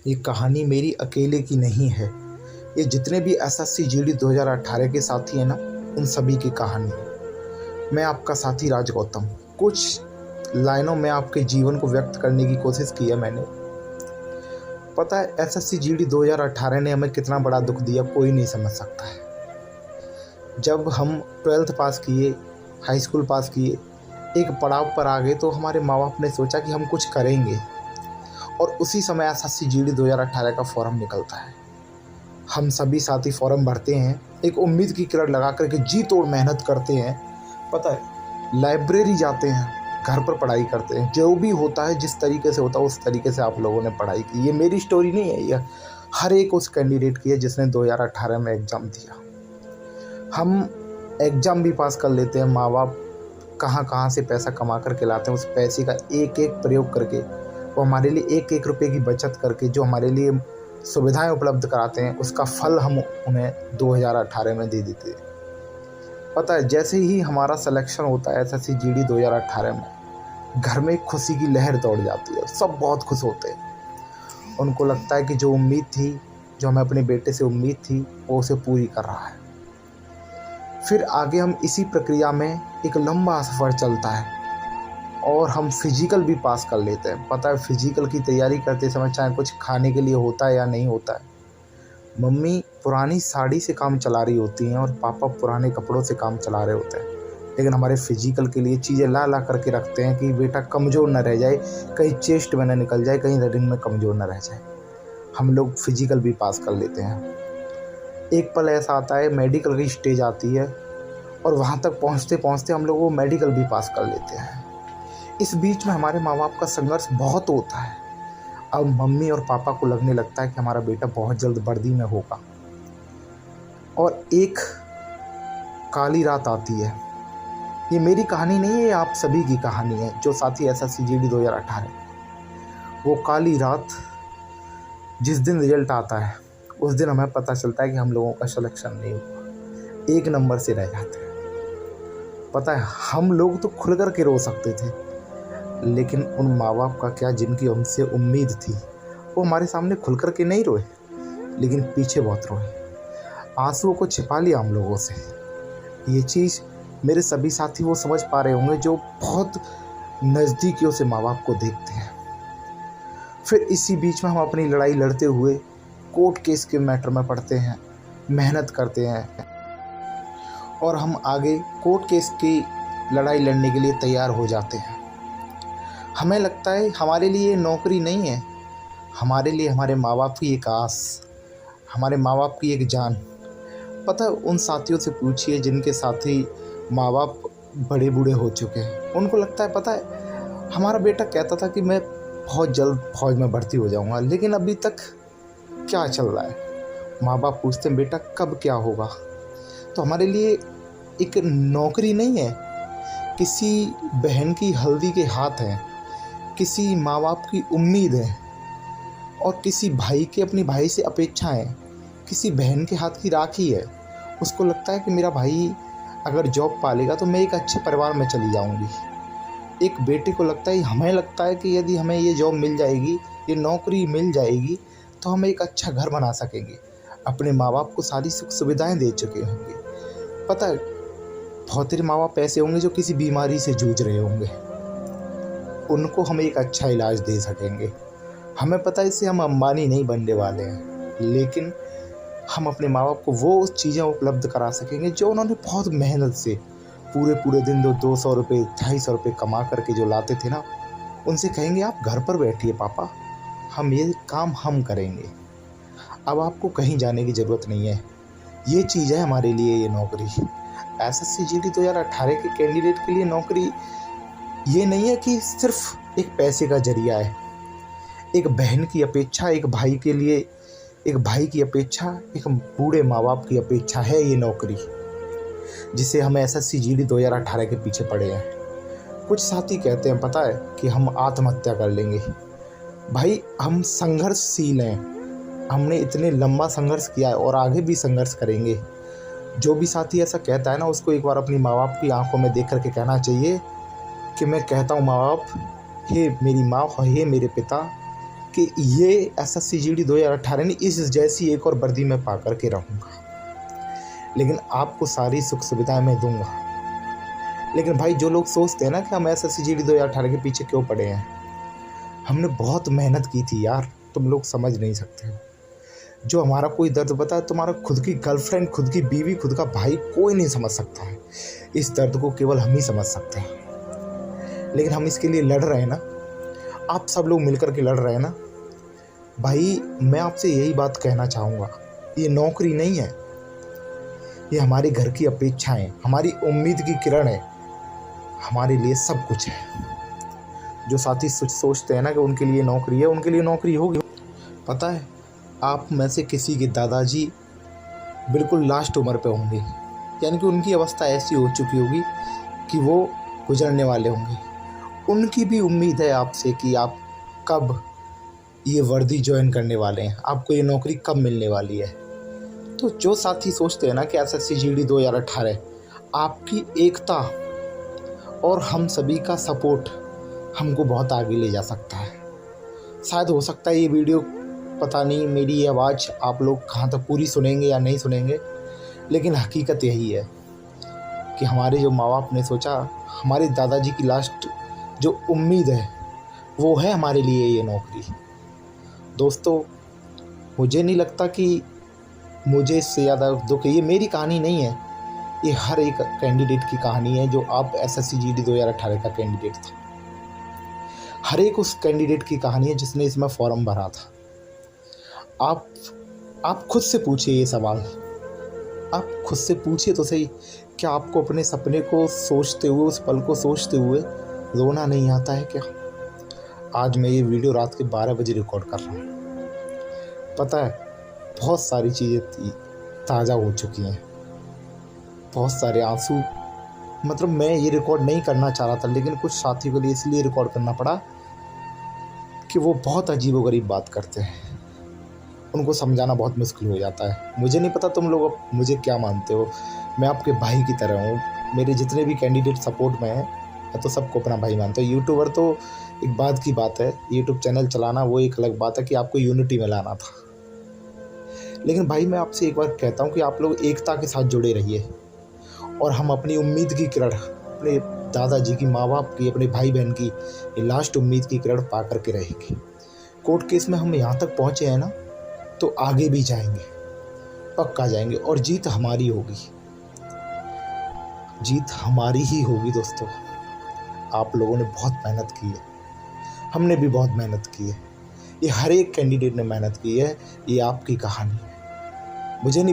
ये कहानी मेरी अकेले की नहीं है। ये जितने भी एसएससी जीडी 2018 के साथी हैं ना, उन सभी की कहानी है। मैं आपका साथी राज गौतम। कुछ लाइनों में आपके जीवन को व्यक्त करने की कोशिश की है मैंने। पता है एसएससी जीडी 2018 ने हमें कितना बड़ा दुख दिया, कोई नहीं समझ सकता है। जब हम 12th पास किए, हाई स्कूल पास किए, एक पड़ाव पर आ गए, तो हमारे माँ बाप ने सोचा कि हम कुछ करेंगे, और उसी समय एसएससी जीडी 2018 का फॉर्म निकलता है। हम सभी साथी फॉर्म भरते हैं, एक उम्मीद की किरण लगा करके जी तोड़ मेहनत करते हैं। पता है लाइब्रेरी जाते हैं, घर पर पढ़ाई करते हैं, जो भी होता है जिस तरीके से होता है उस तरीके से आप लोगों ने पढ़ाई की। ये मेरी स्टोरी नहीं है, यह हर एक उस कैंडिडेट की है जिसने 2018 में एग्ज़ाम दिया। हम एग्ज़ाम भी पास कर लेते हैं, माँ बाप कहाँ कहाँ से पैसा कमा करके लाते हैं, उस पैसे का एक एक प्रयोग करके, वो हमारे लिए एक एक रुपये की बचत करके जो हमारे लिए सुविधाएं उपलब्ध कराते हैं, उसका फल हम उन्हें 2018 में दे देते हैं। पता है जैसे ही हमारा सिलेक्शन होता है एसएससी जीडी 2018 में, घर में एक खुशी की लहर दौड़ जाती है, सब बहुत खुश होते हैं। उनको लगता है कि जो उम्मीद थी, जो हमें अपने बेटे से उम्मीद थी, वो उसे पूरी कर रहा है। फिर आगे हम इसी प्रक्रिया में एक लंबा सफ़र चलता है और हम फिजिकल भी पास कर लेते हैं। पता है फिजिकल की तैयारी करते समय चाहे कुछ खाने के लिए होता है या नहीं होता है, मम्मी पुरानी साड़ी से काम चला रही होती हैं और पापा पुराने कपड़ों से काम चला रहे होते हैं, लेकिन हमारे फिजिकल के लिए चीज़ें ला ला करके रखते हैं कि बेटा कमज़ोर न रह जाए, कहीं चेस्ट में न निकल जाए, कहीं रनिंग में कमज़ोर न रह जाए। हम लोग फिजिकल भी पास कर लेते हैं। एक पल ऐसा आता है, मेडिकल की स्टेज आती है, और वहाँ तक पहुँचते पहुँचते हम लोग वो मेडिकल भी पास कर लेते हैं। इस बीच में हमारे माँ बाप का संघर्ष बहुत होता है। अब मम्मी और पापा को लगने लगता है कि हमारा बेटा बहुत जल्द वर्दी में होगा, और एक काली रात आती है। ये मेरी कहानी नहीं है, ये आप सभी की कहानी है जो साथी एसएससी जीडी 2018। वो काली रात, जिस दिन रिजल्ट आता है उस दिन हमें पता चलता है कि हम लोगों का सिलेक्शन नहीं हुआ, 1 नंबर से रह जाते हैं। पता है हम लोग तो खुल कर के रो सकते थे, लेकिन उन माँ बाप का क्या जिनकी हमसे उम्मीद थी, वो हमारे सामने खुल कर के नहीं रोए, लेकिन पीछे बहुत रोए। आंसुओं को छिपा लिया हम लोगों से। ये चीज़ मेरे सभी साथी वो समझ पा रहे होंगे जो बहुत नज़दीकियों से माँ बाप को देखते हैं। फिर इसी बीच में हम अपनी लड़ाई लड़ते हुए कोर्ट केस के मैटर में पढ़ते हैं, मेहनत करते हैं, और हम आगे कोर्ट केस की लड़ाई लड़ने के लिए तैयार हो जाते हैं। हमें लगता है हमारे लिए नौकरी नहीं है, हमारे लिए हमारे माँ बाप की एक आस, हमारे माँ बाप की एक जान। पता है उन साथियों से पूछिए जिनके साथी माँ बाप बड़े बूढ़े हो चुके हैं, उनको लगता है पता है हमारा बेटा कहता था कि मैं बहुत जल्द फौज में भर्ती हो जाऊंगा, लेकिन अभी तक क्या चल रहा है। माँ बाप पूछते हैं बेटा कब क्या होगा। तो हमारे लिए एक नौकरी नहीं है, किसी बहन की हल्दी के हाथ है, किसी माँ बाप की उम्मीद है, और किसी भाई के अपनी भाई से अपेक्षा है, किसी बहन के हाथ की राखी है। उसको लगता है कि मेरा भाई अगर जॉब पालेगा तो मैं एक अच्छे परिवार में चली जाऊंगी। एक बेटे को लगता है, हमें लगता है कि यदि हमें ये जॉब मिल जाएगी, ये नौकरी मिल जाएगी, तो हम एक अच्छा घर बना सकेंगे, अपने माँ बाप को सारी सुख सुविधाएँ दे चुके होंगे। पता है बहुत तेरे माँ बाप ऐसे होंगे जो किसी बीमारी से जूझ रहे होंगे, उनको हम एक अच्छा इलाज दे सकेंगे। हमें पता है इससे हम अंबानी नहीं बनने वाले हैं, लेकिन हम अपने माँ बाप को वो चीज़ें उपलब्ध करा सकेंगे जो उन्होंने बहुत मेहनत से पूरे दिन 200 रुपये 250 रुपये कमा करके जो लाते थे ना, उनसे कहेंगे आप घर पर बैठिए पापा, हम ये काम हम करेंगे, अब आपको कहीं जाने की ज़रूरत नहीं है। ये चीज़ है हमारे लिए ये नौकरी। एसएससी जीडी 2018 के कैंडिडेट के लिए नौकरी ये नहीं है कि सिर्फ एक पैसे का जरिया है। एक बहन की अपेक्षा, एक भाई के लिए एक भाई की अपेक्षा, एक बूढ़े माँ बाप की अपेक्षा है ये नौकरी, जिसे हम एसएससी जीडी 2018 के पीछे पड़े हैं। कुछ साथी कहते हैं पता है कि हम आत्महत्या कर लेंगे। भाई हम संघर्षशील हैं, हमने इतने लंबा संघर्ष किया है और आगे भी संघर्ष करेंगे। जो भी साथी ऐसा कहता है ना, उसको एक बार अपनी माँ बाप की आंखों में देख करके कहना चाहिए कि मैं कहता हूँ माँ बाप, हे मेरी माँ, हे मेरे पिता, कि ये एसएससी जीडी 2018 नहीं, इस जैसी एक और वर्दी में पा कर के रहूँगा, लेकिन आपको सारी सुख सुविधाएं मैं दूंगा। लेकिन भाई जो लोग सोचते हैं ना कि हम एसएससी जीडी 2018 के पीछे क्यों पड़े हैं, हमने बहुत मेहनत की थी यार, तुम लोग समझ नहीं सकते हो। जो हमारा कोई दर्द बता है, तुम्हारा खुद की गर्लफ्रेंड, खुद की बीवी, खुद का भाई कोई नहीं समझ सकता है। इस दर्द को केवल हम ही समझ सकते हैं। लेकिन हम इसके लिए लड़ रहे हैं ना, आप सब लोग मिलकर के लड़ रहे हैं ना। भाई मैं आपसे यही बात कहना चाहूँगा, ये नौकरी नहीं है, ये हमारे घर की अपेक्षाएं, हमारी उम्मीद की किरण है, हमारे लिए सब कुछ है। जो साथी सोचते हैं ना कि उनके लिए नौकरी है, उनके लिए नौकरी होगी। पता है, आप में से किसी के दादाजी बिल्कुल लास्ट उम्र पे होंगे, यानी कि उनकी अवस्था ऐसी हो चुकी होगी कि वो गुजरने वाले होंगे। उनकी भी उम्मीद है आपसे कि आप कब ये वर्दी ज्वाइन करने वाले हैं, आपको ये नौकरी कब मिलने वाली है। तो जो साथी सोचते हैं ना कि एसएससी जीडी 2018 आपकी एकता और हम सभी का सपोर्ट हमको बहुत आगे ले जा सकता है। शायद हो सकता है ये वीडियो, पता नहीं मेरी ये आवाज़ आप लोग कहाँ तक पूरी सुनेंगे या नहीं सुनेंगे, लेकिन हकीकत यही है कि हमारे जो माँ बाप ने सोचा, हमारे दादाजी की लास्ट जो उम्मीद है वो है हमारे लिए ये नौकरी। दोस्तों, मुझे नहीं लगता कि मुझे इससे ज़्यादा दुख है। ये मेरी कहानी नहीं है, ये हर एक कैंडिडेट की कहानी है जो आप एसएससी जीडी 2018 का कैंडिडेट था। हर एक उस कैंडिडेट की कहानी है जिसने इसमें फॉर्म भरा था। आप खुद से पूछिए ये सवाल, आप खुद से पूछिए तो सही, क्या आपको अपने सपने को सोचते हुए, उस पल को सोचते हुए रोना नहीं आता है क्या? आज मैं ये वीडियो रात के 12 बजे रिकॉर्ड कर रहा हूँ। पता है, बहुत सारी चीज़ें ताज़ा हो चुकी हैं, बहुत सारे आंसू, मतलब मैं ये रिकॉर्ड नहीं करना चाह रहा था, लेकिन कुछ साथियों के लिए इसलिए रिकॉर्ड करना पड़ा कि वो बहुत अजीबोगरीब बात करते हैं, उनको समझाना बहुत मुश्किल हो जाता है। मुझे नहीं पता तुम लोग अब मुझे क्या मानते हो, मैं आपके भाई की तरह हूँ। मेरे जितने भी कैंडिडेट सपोर्ट में हैं, मैं तो सबको अपना भाई मानता हूँ। यूट्यूबर तो एक बाद की बात है, यूट्यूब चैनल चलाना वो एक अलग बात है कि आपको यूनिटी में लाना था। लेकिन भाई मैं आपसे एक बार कहता हूँ कि आप लोग एकता के साथ जुड़े रहिए, और हम अपनी उम्मीद की किरण, अपने दादाजी की, माँ बाप की, अपने भाई बहन की ये लास्ट उम्मीद की किरण पा कर के रहेगी। कोर्ट केस में हम यहाँ तक पहुँचे हैं ना, तो आगे भी जाएंगे, पक्का जाएंगे, और जीत हमारी होगी, जीत हमारी ही होगी। दोस्तों, आप लोगों ने बहुत मेहनत की है, हमने भी बहुत मेहनत की है, ये हर एक कैंडिडेट ने मेहनत की है, ये आपकी कहानी है। मुझे नहीं